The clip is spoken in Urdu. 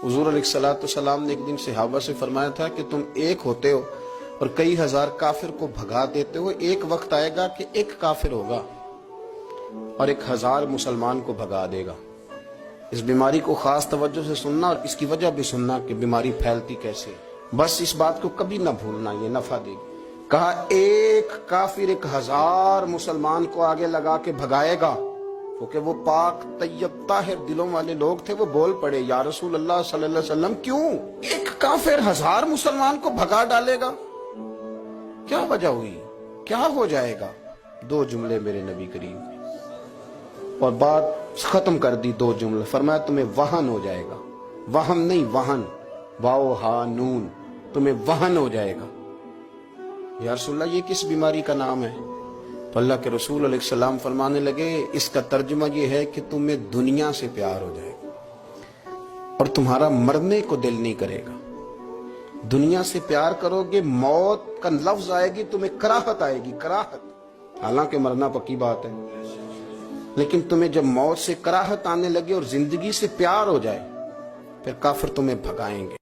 حضور علیہ الصلوۃ والسلام نے ایک دن صحابہ سے فرمایا تھا کہ تم ایک ہوتے ہو اور کئی ہزار کافر کو بھگا دیتے ہو، ایک وقت آئے گا کہ ایک کافر ہوگا اور 1000 مسلمان کو بھگا دے گا۔ اس بیماری کو خاص توجہ سے سننا اور اس کی وجہ بھی سننا کہ بیماری پھیلتی کیسے، بس اس بات کو کبھی نہ بھولنا، یہ نفع دے گی۔ کہا ایک کافر 1000 مسلمان کو آگے لگا کے بھگائے گا، کیونکہ وہ پاک طیب طاہر دلوں والے لوگ تھے۔ وہ بول پڑے یا رسول اللہ صلی اللہ علیہ وسلم کیوں ایک کافر 1000 مسلمان کو بھگا ڈالے گا؟ کیا وجہ ہوئی، کیا ہو جائے گا؟ 2 جملے میرے نبی کریم اور بات ختم کر دی، 2 جملے فرمایا تمہیں وہن ہو جائے گا، وہم نہیں وہن، واو ہا نون، تمہیں وہن ہو جائے گا۔ یا رسول اللہ یہ کس بیماری کا نام ہے؟ تو اللہ کے رسول علیہ السلام فرمانے لگے اس کا ترجمہ یہ ہے کہ تمہیں دنیا سے پیار ہو جائے گا اور تمہارا مرنے کو دل نہیں کرے گا۔ دنیا سے پیار کرو گے، موت کا لفظ آئے گی تمہیں کراہت آئے گی، کراہت، حالانکہ مرنا پکی بات ہے، لیکن تمہیں جب موت سے کراہت آنے لگے اور زندگی سے پیار ہو جائے پھر کافر تمہیں بھگائیں گے۔